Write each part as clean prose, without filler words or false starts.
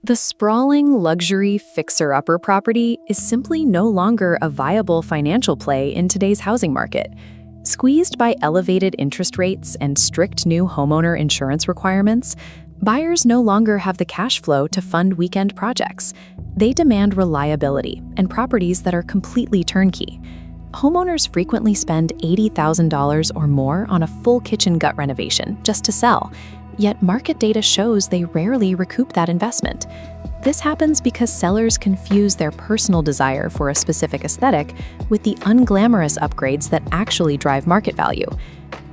The sprawling luxury fixer-upper property is simply no longer a viable financial play in today's housing market. Squeezed by elevated interest rates and strict new homeowner insurance requirements, buyers no longer have the cash flow to fund weekend projects. They demand reliability and properties that are completely turnkey. Homeowners frequently spend $80,000 or more on a full kitchen gut renovation just to sell. Yet market data shows they rarely recoup that investment. This happens because sellers confuse their personal desire for a specific aesthetic with the unglamorous upgrades that actually drive market value.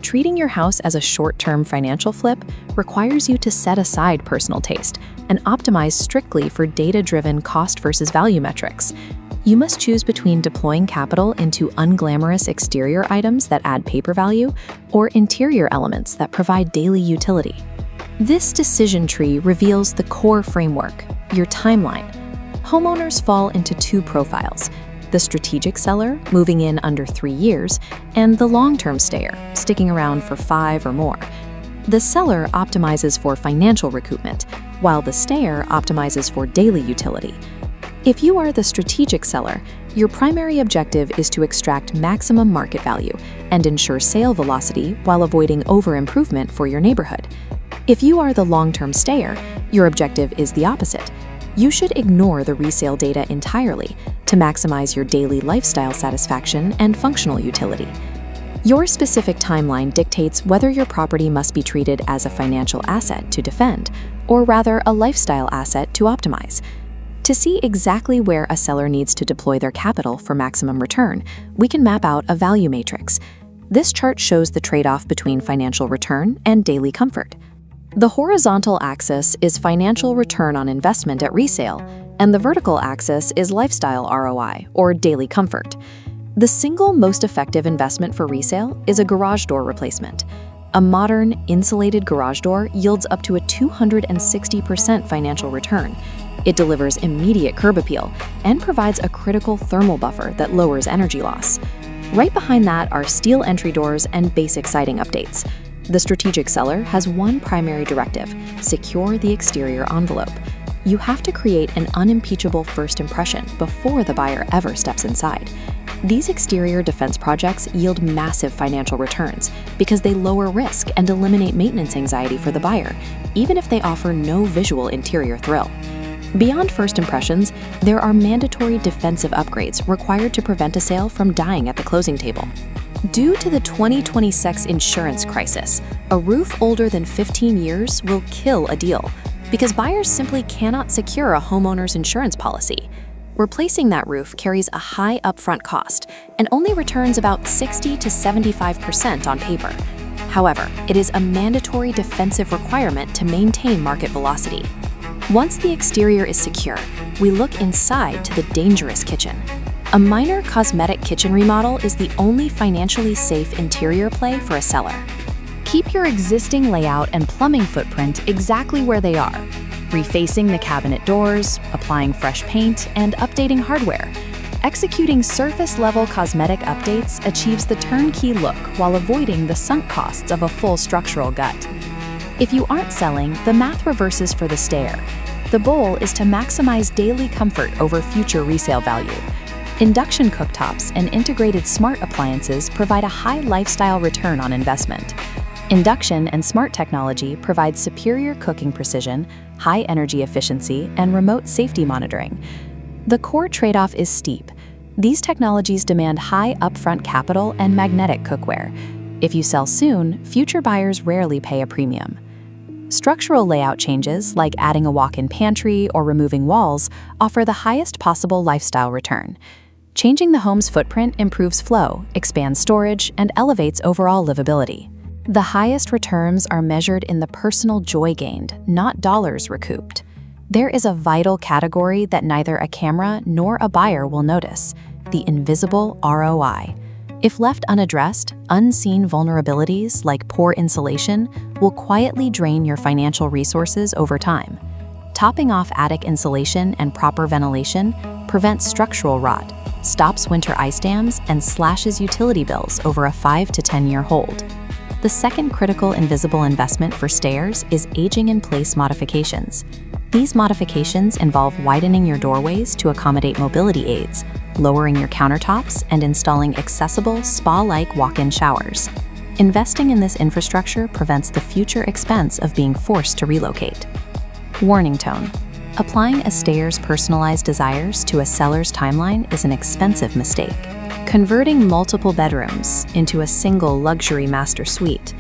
Treating your house as a short-term financial flip requires you to set aside personal taste and optimize strictly for data-driven cost versus value metrics. You must choose between deploying capital into unglamorous exterior items that add paper value or interior elements that provide daily utility. This decision tree reveals the core framework, your timeline. Homeowners fall into two profiles: the strategic seller, moving in under 3 years, and the long-term stayer, sticking around for 5 or more. The seller optimizes for financial recoupment, while the stayer optimizes for daily utility. If you are the strategic seller, your primary objective is to extract maximum market value and ensure sale velocity while avoiding over-improvement for your neighborhood. If you are the long-term stayer, your objective is the opposite. You should ignore the resale data entirely to maximize your daily lifestyle satisfaction and functional utility. Your specific timeline dictates whether your property must be treated as a financial asset to defend, or rather a lifestyle asset to optimize. To see exactly where a seller needs to deploy their capital for maximum return, we can map out a value matrix. This chart shows the trade-off between financial return and daily comfort. The horizontal axis is financial return on investment at resale, and the vertical axis is lifestyle ROI, or daily comfort. The single most effective investment for resale is a garage door replacement. A modern, insulated garage door yields up to a 260% financial return. It delivers immediate curb appeal and provides a critical thermal buffer that lowers energy loss. Right behind that are steel entry doors and basic siding updates. The strategic seller has one primary directive: secure the exterior envelope. You have to create an unimpeachable first impression before the buyer ever steps inside. These exterior defense projects yield massive financial returns because they lower risk and eliminate maintenance anxiety for the buyer, even if they offer no visual interior thrill. Beyond first impressions, there are mandatory defensive upgrades required to prevent a sale from dying at the closing table. Due to the 2026 insurance crisis, a roof older than 15 years will kill a deal because buyers simply cannot secure a homeowner's insurance policy. Replacing that roof carries a high upfront cost and only returns about 60 to 75% on paper. However, it is a mandatory defensive requirement to maintain market velocity. Once the exterior is secure, we look inside to the dangerous kitchen. A minor cosmetic kitchen remodel is the only financially safe interior play for a seller. Keep your existing layout and plumbing footprint exactly where they are, refacing the cabinet doors, applying fresh paint, and updating hardware. Executing surface-level cosmetic updates achieves the turnkey look while avoiding the sunk costs of a full structural gut. If you aren't selling, the math reverses for the stayer. The goal is to maximize daily comfort over future resale value. Induction cooktops and integrated smart appliances provide a high lifestyle return on investment. Induction and smart technology provide superior cooking precision, high energy efficiency, and remote safety monitoring. The core trade-off is steep. These technologies demand high upfront capital and magnetic cookware. If you sell soon, future buyers rarely pay a premium. Structural layout changes, like adding a walk-in pantry or removing walls, offer the highest possible lifestyle return. Changing the home's footprint improves flow, expands storage, and elevates overall livability. The highest returns are measured in the personal joy gained, not dollars recouped. There is a vital category that neither a camera nor a buyer will notice: the invisible ROI. If left unaddressed, unseen vulnerabilities like poor insulation will quietly drain your financial resources over time. Topping off attic insulation and proper ventilation prevents structural rot, stops winter ice dams, and slashes utility bills over a 5 to 10-year hold. The second critical invisible investment for stayers is aging-in-place modifications. These modifications involve widening your doorways to accommodate mobility aids, lowering your countertops, and installing accessible, spa-like walk-in showers. Investing in this infrastructure prevents the future expense of being forced to relocate. Warning tone. Applying a stayer's personalized desires to a seller's timeline is an expensive mistake. Converting multiple bedrooms into a single luxury master suite,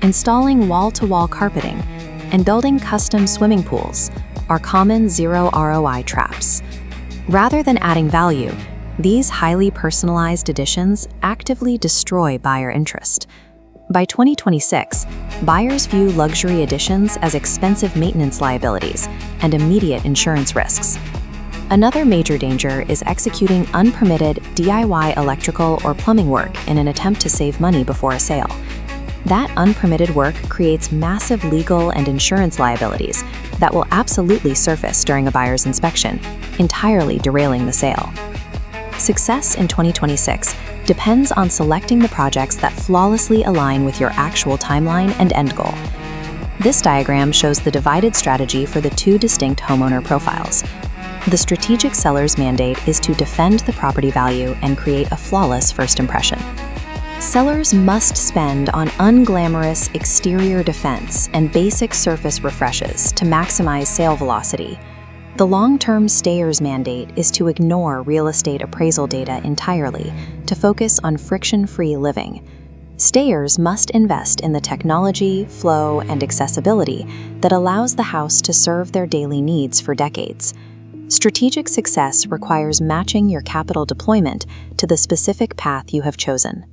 installing wall-to-wall carpeting, and building custom swimming pools are common zero ROI traps. Rather than adding value, these highly personalized additions actively destroy buyer interest. By 2026, buyers view luxury additions as expensive maintenance liabilities and immediate insurance risks. Another major danger is executing unpermitted DIY electrical or plumbing work in an attempt to save money before a sale. That unpermitted work creates massive legal and insurance liabilities that will absolutely surface during a buyer's inspection, entirely derailing the sale. Success in 2026 depends on selecting the projects that flawlessly align with your actual timeline and end goal. This diagram shows the divided strategy for the two distinct homeowner profiles. The strategic seller's mandate is to defend the property value and create a flawless first impression. Sellers must spend on unglamorous exterior defense and basic surface refreshes to maximize sale velocity. The long-term stayer's mandate is to ignore real estate appraisal data entirely to focus on friction-free living. Stayers must invest in the technology, flow, and accessibility that allows the house to serve their daily needs for decades. Strategic success requires matching your capital deployment to the specific path you have chosen.